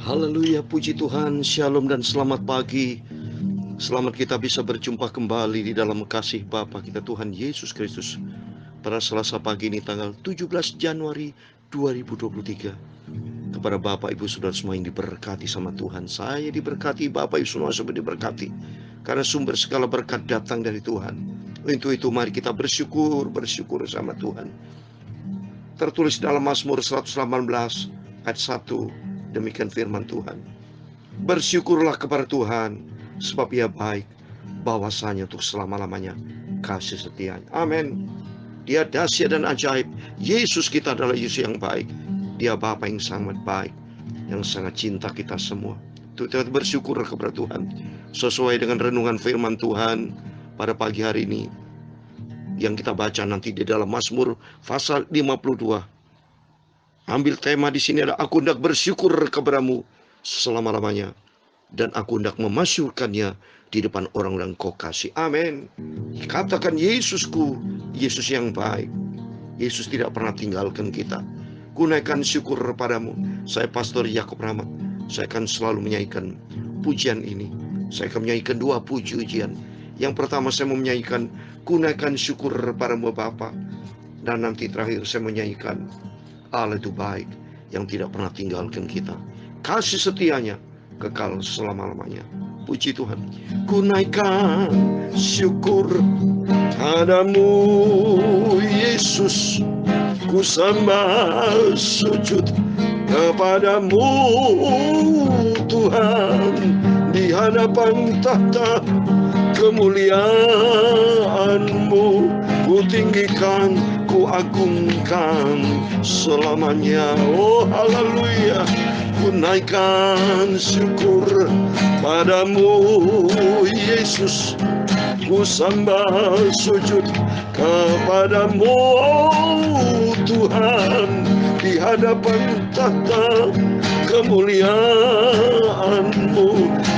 Haleluya, puji Tuhan, shalom dan selamat pagi. Selamat kita bisa berjumpa kembali di dalam kasih Bapa kita Tuhan Yesus Kristus pada Selasa pagi ini tanggal 17 Januari 2023. Kepada Bapak Ibu Saudara semua yang diberkati sama Tuhan, saya diberkati, Bapak Ibu semua diberkati, karena sumber segala berkat datang dari Tuhan. Untuk itu mari kita bersyukur sama Tuhan. Tertulis dalam Mazmur 118 ayat 1, demikian firman Tuhan. Bersyukurlah kepada Tuhan, sebab Ia baik, bahwasanya untuk selama-lamanya kasih setianya. Amin. Dia dahsyat dan ajaib. Yesus kita adalah Yesus yang baik. Dia Bapa yang sangat baik, yang sangat cinta kita semua. Kita bersyukur kepada Tuhan sesuai dengan renungan firman Tuhan pada pagi hari ini yang kita baca nanti di dalam Mazmur pasal 52. Ambil tema di sini adalah aku hendak bersyukur kepadamu selama-lamanya, dan aku hendak memasyurkannya di depan orang-orang kau kasih. Amin. Katakan, Yesusku, Yesus yang baik. Yesus tidak pernah tinggalkan kita. Kunaikan syukur padamu. Saya Pastor Yakob Rahmat. Saya akan selalu menyanyikan pujian ini. Saya akan menyanyikan dua pujian. Yang pertama saya mau menyanyikan kunaikan syukur padamu Bapa, dan nanti terakhir saya menyanyikan Allah itu baik, yang tidak pernah tinggalkan kita. Kasih setianya kekal selama-lamanya. Puji Tuhan. Kunaikan syukur padamu Yesus, ku sembah sujud kepadamu Tuhan, di hadapan tahta kemuliaan-Mu, ku tinggikan, ku agungkan selamanya. Oh haleluya. Kunaikan syukur padamu Yesus, ku sembah sujud kepadamu Tuhan, di hadapan tahta kemuliaan-Mu,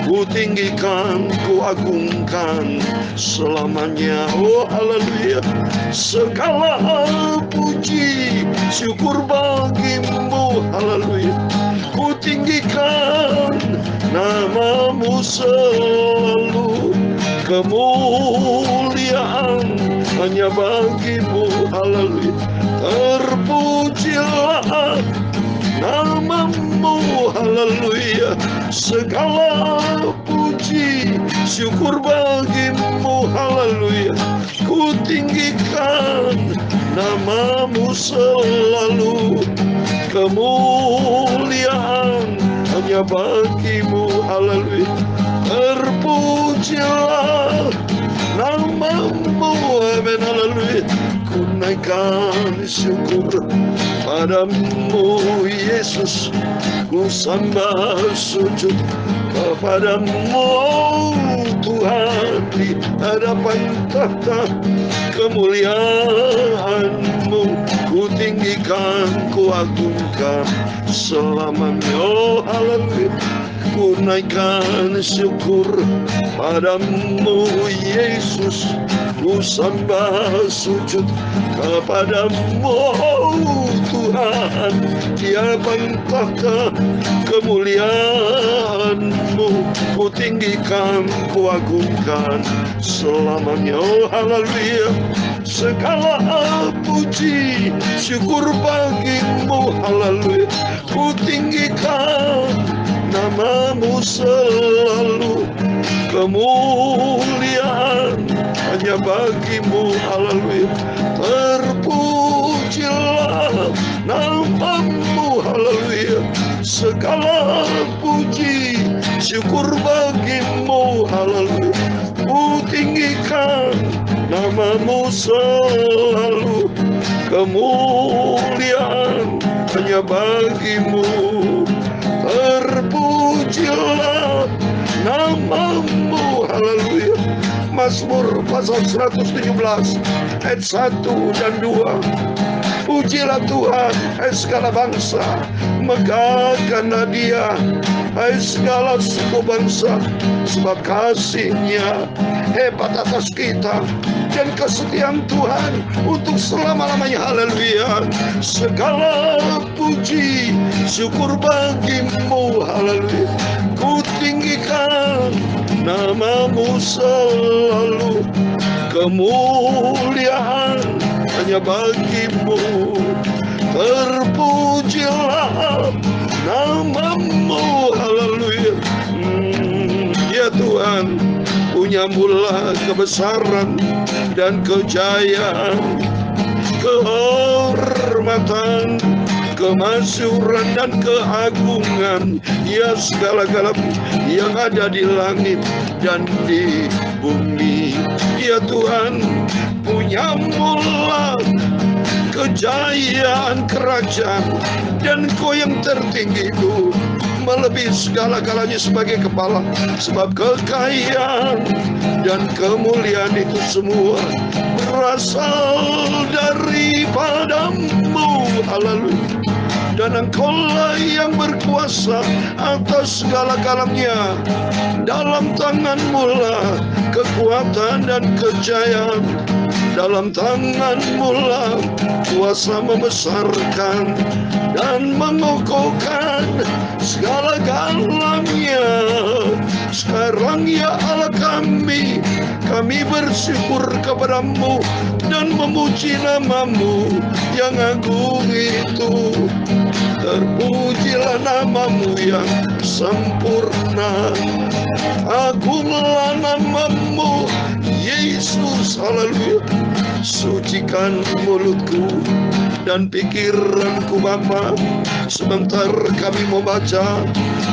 ku tinggikan, ku agungkan selamanya. Oh haleluya. Segala puji syukur bagimu, haleluya. Ku tinggikan namamu selalu, kemuliaan hanya bagimu, haleluya. Terpujilah namamu, haleluya. Segala puji syukur bagimu, haleluya. Ku tinggikan namamu selalu, kemuliaan hanya bagimu, haleluya. Terpujilah namamu, amin, haleluya. Kunaikan syukur padamu Yesus, ku sembah sujud kepadamu Tuhan, di hadapan tahta kemuliaan-Mu, ku tinggikan, ku agungkan selamanya. Oh haleluya. Kunaikan syukur padamu Yesus, ku sembah sujud kepadamu Tuhan, di hadapan tahta kemuliaan-Mu, ku tinggikan, ku agungkan selamanya. Oh haleluya. Segala puji syukur bagimu, haleluya. Ku tinggikan namamu selalu, kemuliaan hanya bagimu, haleluya. Terpujilah namamu, haleluya. Segala puji syukur bagimu, haleluya. Ku tinggikan namamu selalu, kemuliaan hanya bagimu. Terpujilah namamu, haleluya. Mazmur pasal 117 ayat 1 dan 2. Pujilah Tuhan, hai segala bangsa, megahkanlah Dia, hai segala suku bangsa, sebab kasih-Nya hebat atas kita dan kesetiaan Tuhan untuk selama-lamanya. Haleluya. Segala puji syukur bagimu, haleluya. Ku tinggikan namamu selalu, kemuliaan hanya bagimu. Terpujilah namamu, haleluya. Ya Tuhan, punya mula kebesaran dan kejayaan, kehormatan, kemasyuran dan keagungan, ya segala-gala yang ada di langit dan di bumi. Ya Tuhan, punya mula kejayaan kerajaan, dan Kau yang tertinggi itu melebihi segala-galanya sebagai kepala, sebab kekayaan dan kemuliaan itu semua berasal daripadamu, haleluya. Dan Engkau-lah yang berkuasa atas segala-galanya. Dalam tangan-Mu lah kekuatan dan kejayaan, dalam tangan-Mu lah kuasa membesarkan dan mengukuhkan segala-galanya. Sekarang ya Allah kami bersyukur kepada-Mu dan memuji nama-Mu yang agung itu. Terpujilah nama-Mu yang sempurna, agunglah nama-Mu Yesus, haleluya. Sucikan mulutku dan pikiranku Bapa, sebentar kami membaca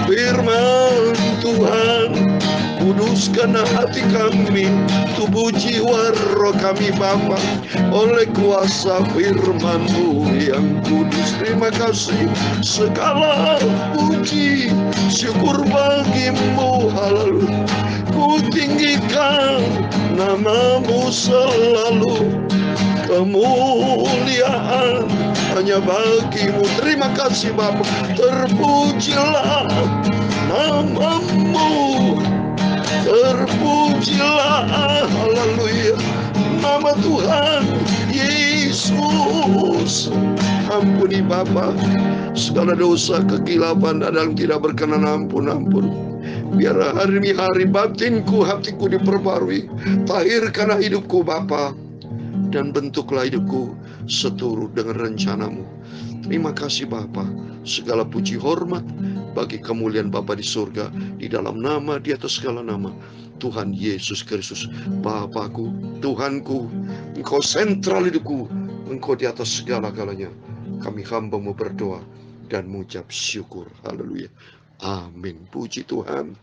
firman Tuhan. Kuduskan hati kami, tubuh jiwa roh kami Bapa, oleh kuasa firman-Mu yang kudus. Terima kasih, segala puji syukur bagimu, haleluya. Ku tinggikan nama-Mu selalu, kemuliaan hanya bagimu. Terima kasih Bapa, terpujilah nama-Mu, terpujilah, haleluya, nama Tuhan Yesus. Ampuni Bapa segala dosa, kekilapan dan yang tidak berkenan, ampun. Biar hari-hari batinku, hatiku diperbarui. Tahirkanlah hidupku Bapa, dan bentuklah hidupku seturut dengan rencana-Mu. Terima kasih Bapa, segala puji hormat bagi kemuliaan Bapa di surga, di dalam nama di atas segala nama, Tuhan Yesus Kristus. Bapakku, Tuhanku, Engkau sentral hidupku, Engkau di atas segala-galanya. Kami hamba-Mu berdoa dan mengucap syukur. Haleluya. Amin. Puji Tuhan.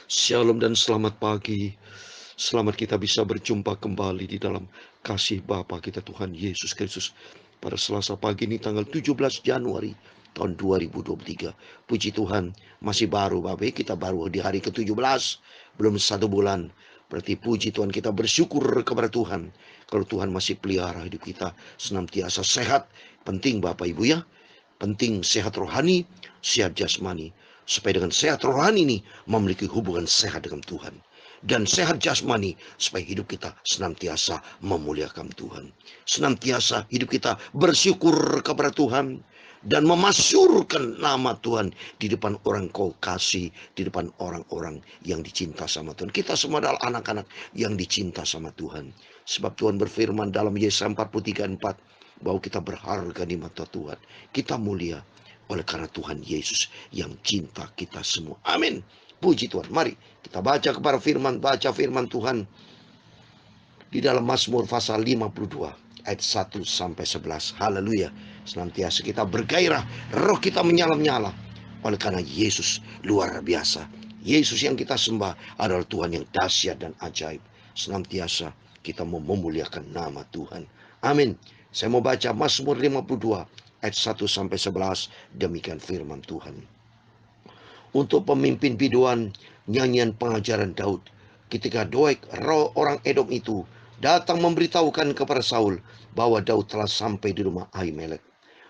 Shalom dan selamat pagi. Selamat kita bisa berjumpa kembali di dalam kasih Bapa kita Tuhan Yesus Kristus pada Selasa pagi ini tanggal 17 Januari tahun 2023. Puji Tuhan, masih baru Bapak, kita baru di hari ke-17, belum 1 bulan. Berarti puji Tuhan, kita bersyukur kepada Tuhan kalau Tuhan masih pelihara hidup kita senantiasa sehat. Penting Bapak Ibu ya, penting sehat rohani, sehat jasmani. Supaya dengan sehat rohani ini memiliki hubungan sehat dengan Tuhan, dan sehat jasmani supaya hidup kita senantiasa memuliakan Tuhan. Senantiasa hidup kita bersyukur kepada Tuhan dan memasyurkan nama Tuhan di depan orang Kau kasih, di depan orang-orang yang dicinta sama Tuhan. Kita semua adalah anak-anak yang dicinta sama Tuhan. Sebab Tuhan berfirman dalam Yesaya 43:4 bahwa kita berharga di mata Tuhan. Kita mulia oleh karena Tuhan Yesus yang cinta kita semua. Amin. Puji Tuhan. Mari kita baca kepada baca firman Tuhan di dalam Mazmur pasal 52 ayat 1 sampai 11. Haleluya. Senantiasa kita bergairah, roh kita menyala-nyala oleh karena Yesus luar biasa. Yesus yang kita sembah adalah Tuhan yang dahsyat dan ajaib. Senantiasa kita mau memuliakan nama Tuhan. Amin. Saya mau baca Mazmur 52 ayat 1 sampai 11. Demikian firman Tuhan. Untuk pemimpin biduan, nyanyian pengajaran Daud. ketika Doeg, roh orang Edom itu, datang memberitahukan kepada Saul bahwa Daud telah sampai di rumah Ahimelek.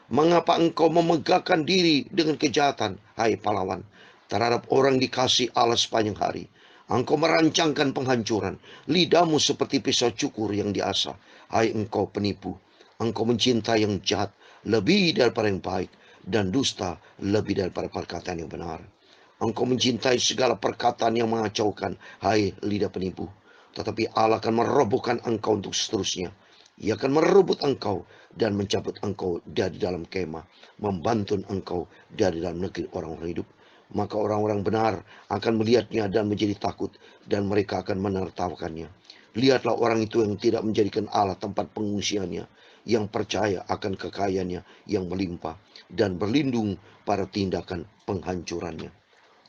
Mengapa engkau memegahkan diri dengan kejahatan, hai pahlawan, terhadap orang dikasih Allah sepanjang hari? Engkau merancangkan penghancuran, lidahmu seperti pisau cukur yang diasah, hai engkau penipu. Engkau mencintai yang jahat lebih daripada yang baik, dan dusta lebih daripada perkataan yang benar. Engkau mencintai segala perkataan yang mengacaukan, hai lidah penipu. Tetapi Allah akan merobohkan engkau untuk seterusnya. Ia akan merebut engkau dan mencabut engkau dari dalam kemah, membantun engkau dari dalam negeri orang-orang hidup. Maka orang-orang benar akan melihatnya dan menjadi takut, dan mereka akan menertawakannya. Lihatlah orang itu yang tidak menjadikan Allah tempat pengungsiannya, yang percaya akan kekayaannya yang melimpah, dan berlindung pada tindakan penghancurannya.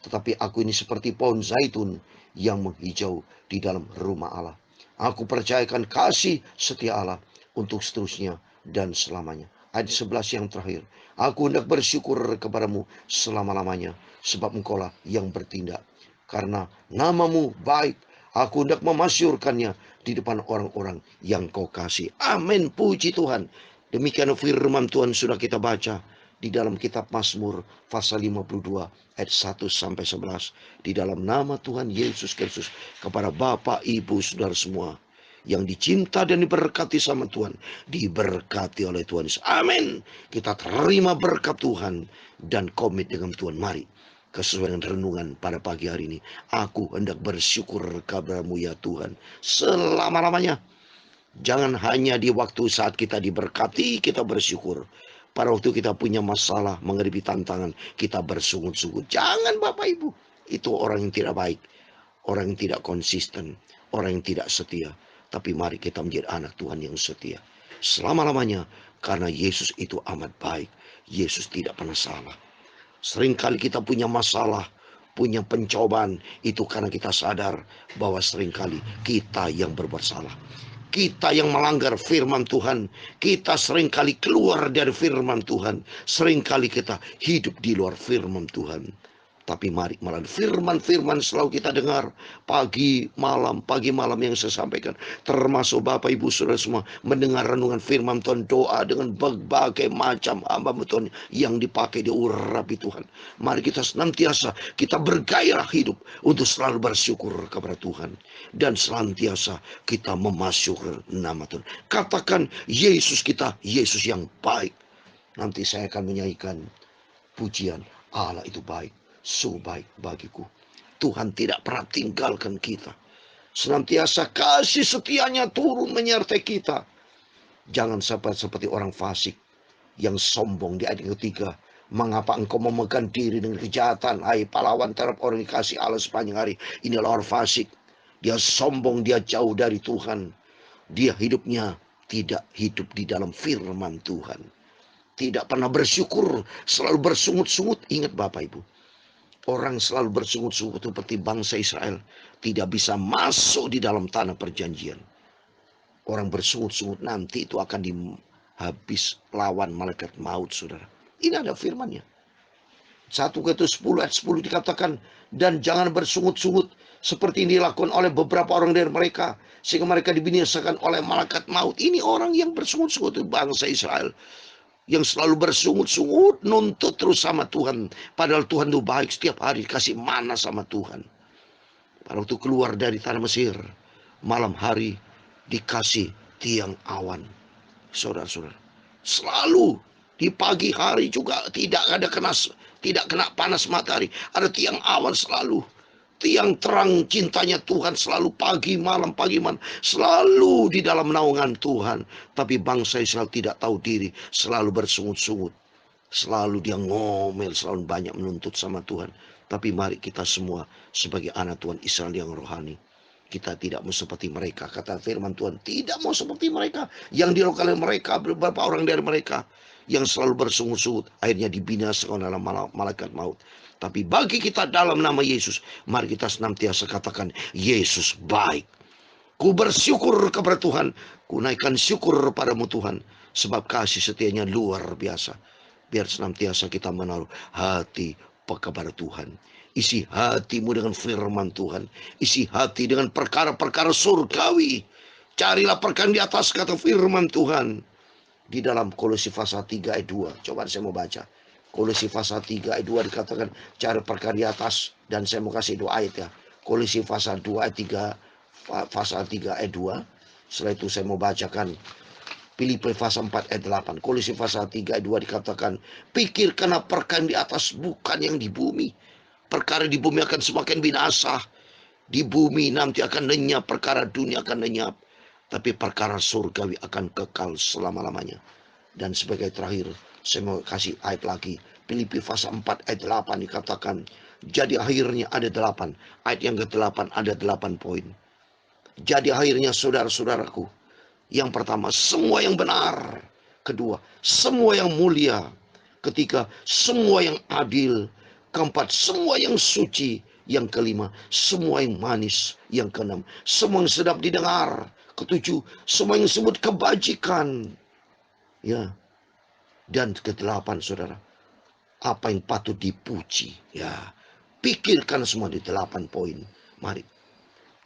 Tetapi aku ini seperti pohon zaitun yang menghijau di dalam rumah Allah. Aku percayakan kasih setia Allah untuk seterusnya dan selamanya. Ayat 11 yang terakhir. Aku hendak bersyukur kepadamu selama-lamanya, sebab engkaulah yang bertindak. Karena namamu baik, aku hendak memasyurkannya di depan orang-orang yang kau kasih. Amin, puji Tuhan. Demikian firman Tuhan sudah kita baca di dalam kitab Mazmur pasal 52 ayat 1 sampai 11. Di dalam nama Tuhan Yesus Kristus, kepada Bapak, Ibu, Saudara semua yang dicinta dan diberkati sama Tuhan, diberkati oleh Tuhan Yesus. Amin. Kita terima berkat Tuhan dan komit dengan Tuhan. Mari sesuai dengan renungan pada pagi hari ini. Aku hendak bersyukur kepadamu ya Tuhan selama-lamanya. Jangan hanya di waktu saat kita diberkati, kita bersyukur. Pada waktu kita punya masalah, menghadapi tantangan, kita bersungut-sungut. Jangan Bapak Ibu. Itu orang yang tidak baik. Orang yang tidak konsisten. Orang yang tidak setia. Tapi mari kita menjadi anak Tuhan yang setia. Selama-lamanya. Karena Yesus itu amat baik. Yesus tidak pernah salah. Seringkali kita punya masalah, punya pencobaan. Itu karena kita sadar bahwa seringkali kita yang berbuat salah. Kita yang melanggar firman Tuhan. Kita seringkali keluar dari firman Tuhan. Seringkali kita hidup di luar firman Tuhan. Tapi mari melalui firman-firman selalu kita dengar pagi malam yang saya sampaikan. Termasuk Bapak Ibu Saudara semua mendengar renungan firman Tuhan, doa dengan berbagai macam hamba Tuhan yang dipakai diurapi Tuhan. Mari kita senantiasa kita bergairah hidup untuk selalu bersyukur kepada Tuhan. Dan senantiasa kita memasyur nama Tuhan. Katakan Yesus kita, Yesus yang baik. Nanti saya akan menyanyikan pujian Allah itu baik. So baik bagiku. Tuhan tidak pernah tinggalkan kita. Senantiasa kasih setianya turun menyertai kita. Jangan sampai seperti orang fasik yang sombong di ayat ketiga. Mengapa engkau memegang diri dengan kejahatan, hai pahlawan terhadap orang yang dikasih Allah sepanjang hari? Inilah orang fasik. Dia sombong, dia jauh dari Tuhan. Dia hidupnya tidak hidup di dalam firman Tuhan. Tidak pernah bersyukur, selalu bersungut-sungut. Ingat Bapak Ibu. Orang selalu bersungut-sungut seperti bangsa Israel tidak bisa masuk di dalam tanah perjanjian. Orang bersungut-sungut nanti itu akan dihabis lawan malaikat maut, saudara. Ini ada firmannya. 1 Korintus 10 ayat 10 dikatakan, dan jangan bersungut-sungut seperti ini dilakukan oleh beberapa orang dari mereka, sehingga mereka dibinasakan oleh malaikat maut. Ini orang yang bersungut-sungut itu bangsa Israel. Yang selalu bersungut-sungut, nuntut terus sama Tuhan. Padahal Tuhan itu baik, setiap hari kasih mana sama Tuhan. Pada waktu keluar dari tanah Mesir, malam hari dikasih tiang awan. Saudara-saudara, selalu di pagi hari juga tidak kena panas matahari. Ada tiang awan selalu. Tiang terang cintanya Tuhan selalu pagi malam. Selalu di dalam naungan Tuhan. Tapi bangsa Israel tidak tahu diri. Selalu bersungut-sungut. Selalu dia ngomel. Selalu banyak menuntut sama Tuhan. Tapi mari kita semua sebagai anak Tuhan Israel yang rohani. Kita tidak mau seperti mereka. Kata firman Tuhan. Tidak mau seperti mereka. Yang dilakukan oleh mereka. Beberapa orang dari mereka. Yang selalu bersungut-sungut. Akhirnya dibinasakan oleh malaikat maut. Tapi bagi kita dalam nama Yesus, mari kita senantiasa katakan, Yesus baik. Ku bersyukur kepada Tuhan, ku naikkan syukur padamu Tuhan, sebab kasih setianya luar biasa. Biar senantiasa kita menaruh hati kepada Tuhan. Isi hatimu dengan firman Tuhan. Isi hati dengan perkara-perkara surgawi. Carilah perkara di atas, kata firman Tuhan. Di dalam Kolose pasal 3 ayat 2. Coba saya mau baca. Kolose pasal 3 ayat 2 dikatakan cari perkara di atas. Dan saya mau kasih 2 ayat ya. Kolose pasal 2 ayat 3. Pasal 3 ayat 2. Setelah itu saya mau bacakan Filipi pasal 4 ayat 8. Kolose pasal 3 ayat 2 dikatakan, pikirkanlah perkara di atas, bukan yang di bumi. Perkara di bumi akan semakin binasa. Di bumi nanti akan lenyap, perkara dunia akan lenyap. Tapi perkara surgawi akan kekal selama-lamanya. Dan sebagai terakhir, saya mau kasih ayat lagi. Filipi pasal 4 ayat 8 dikatakan, jadi akhirnya ada 8. Ayat yang ke-8 ada 8 poin. Jadi akhirnya saudara-saudaraku, yang pertama, semua yang benar. Kedua, semua yang mulia. Ketiga, semua yang adil. Keempat, semua yang suci. Yang kelima, semua yang manis. Yang keenam, semua yang sedap didengar. Ketujuh, semua yang disebut kebajikan. Ya. Dan kedelapan, saudara, apa yang patut dipuji. Ya. Pikirkan semua di 8 poin. Mari.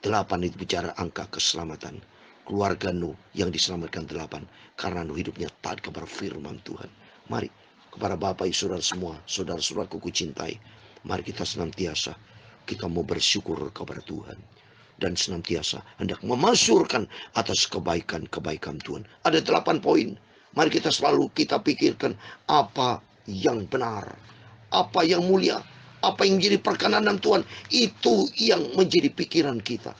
8 itu bicara angka keselamatan. Keluarga Nuh yang diselamatkan 8. Karena Nuh hidupnya taat kepada firman Tuhan. Mari. Kepada Bapak Ibu Saudara semua, saudara-saudaraku kucintai, mari kita senantiasa, kita mau bersyukur kepada Tuhan. Dan senantiasa hendak memasyurkan atas kebaikan-kebaikan Tuhan. Ada 8 poin. Mari kita selalu kita pikirkan apa yang benar, apa yang mulia, apa yang menjadi perkenan Tuhan. Itu yang menjadi pikiran kita.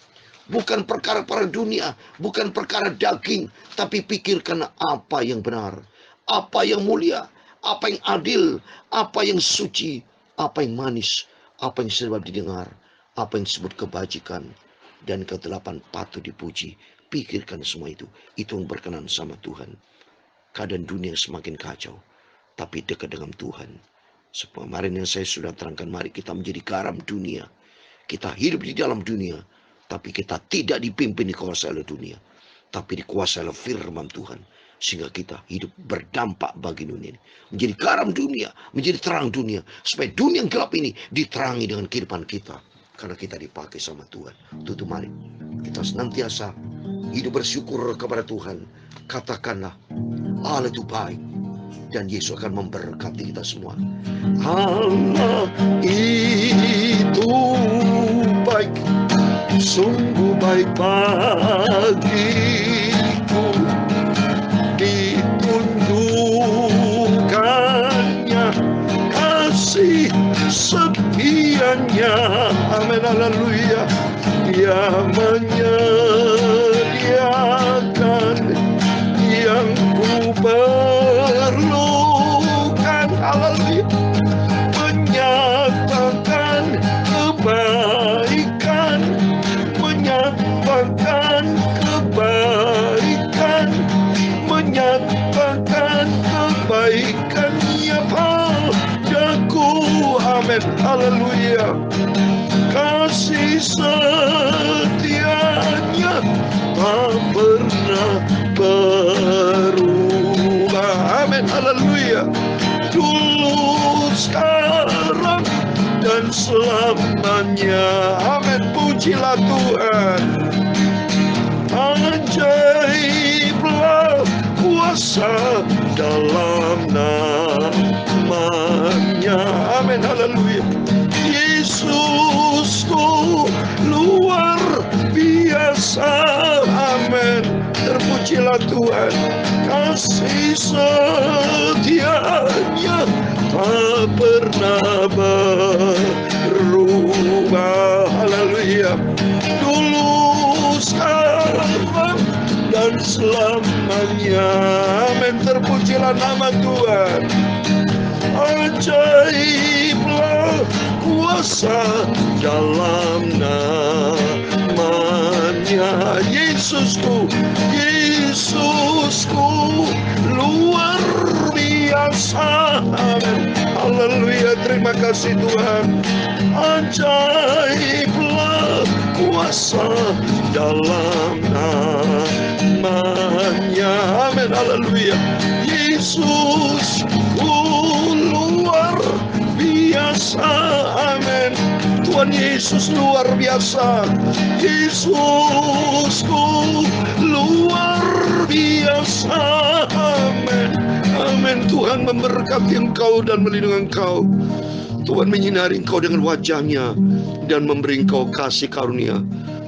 Bukan perkara-perkara dunia, bukan perkara daging, tapi pikirkan apa yang benar, apa yang mulia, apa yang adil, apa yang suci, apa yang manis, apa yang sedap didengar, apa yang disebut kebajikan, dan ke-8 patut dipuji. Pikirkan semua itu. Itu yang berkenan sama Tuhan. Keadaan dunia semakin kacau, tapi dekat dengan Tuhan. Kemarin yang saya sudah terangkan, mari kita menjadi garam dunia. Kita hidup di dalam dunia, tapi kita tidak dipimpin dikuasai oleh dunia, tapi dikuasai oleh firman Tuhan. Sehingga kita hidup berdampak bagi dunia ini. Menjadi garam dunia, menjadi terang dunia. Supaya dunia yang gelap ini diterangi dengan kehidupan kita. Karena kita dipakai sama Tuhan. Tutup mari. Kita senantiasa hidup bersyukur kepada Tuhan. Katakanlah, Allah itu baik. Dan Yesus akan memberkati kita semua. Allah itu baik. Sungguh baik bagiku. Ditunjukkannya kasih setianya. Amin, haleluya. Dia menyediakan yang ku perlukan. Haleluya. Menyatakan kebaikan, menyatakan kebaikan, menyatakan kebaikannya padaku. Amin, haleluya. Kasih setianya tak pernah berubah. Amin, haleluya. Dulu, sekarang, dan selamanya. Amin, pujilah Tuhan. Ajaiblah kuasa dalam namanya. Amin, haleluya. Yesusku luar biasa. Amin. Terpujilah Tuhan. Kasih setianya tak pernah berubah. Haleluya. Dulu, sekarang, dan selamanya. Amin. Terpujilah nama Tuhan. Ajaiblah kuasa dalam namanya. Yesusku, Yesusku luar biasa. Amin. Haleluya. Terima kasih Tuhan. Ajaiblah kuasa dalam namanya. Amin. Haleluya. Yesus luar biasa. Amin. Tuhan Yesus luar biasa. Yesusku luar biasa. Amin. Amin. Tuhan memberkati engkau dan melindungi engkau. Tuhan menyinari engkau dengan wajahnya dan memberi engkau kasih karunia.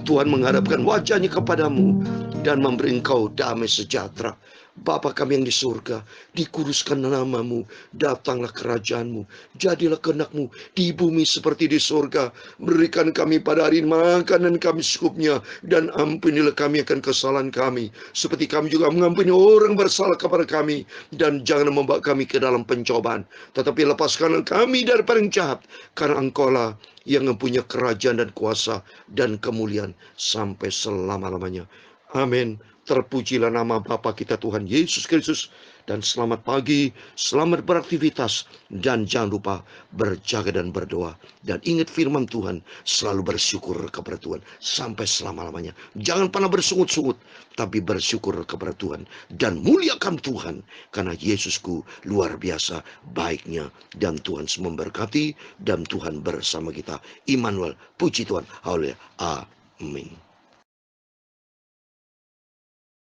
Tuhan menghadapkan wajahnya kepadamu dan memberi engkau damai sejahtera. Bapa kami yang di surga, dikuduskan namamu, datanglah kerajaanmu, jadilah kehendakmu di bumi seperti di surga. Berikan kami pada hari ini makanan kami secukupnya, dan ampunilah kami akan kesalahan kami, seperti kami juga mengampuni orang bersalah kepada kami. Dan jangan membawa kami ke dalam pencobaan, tetapi lepaskanlah kami daripada yang jahat, karena engkaulah yang mempunyai kerajaan dan kuasa dan kemuliaan sampai selama-lamanya. Amin. Terpujilah nama Bapa kita Tuhan Yesus Kristus. Dan selamat pagi, selamat beraktivitas, dan jangan lupa berjaga dan berdoa. Dan ingat firman Tuhan, selalu bersyukur kepada Tuhan sampai selama-lamanya. Jangan pernah bersungut-sungut, tapi bersyukur kepada Tuhan dan muliakan Tuhan, karena Yesusku luar biasa baiknya. Dan Tuhan memberkati, dan Tuhan bersama kita. Immanuel, puji Tuhan. Haleluya. Amin.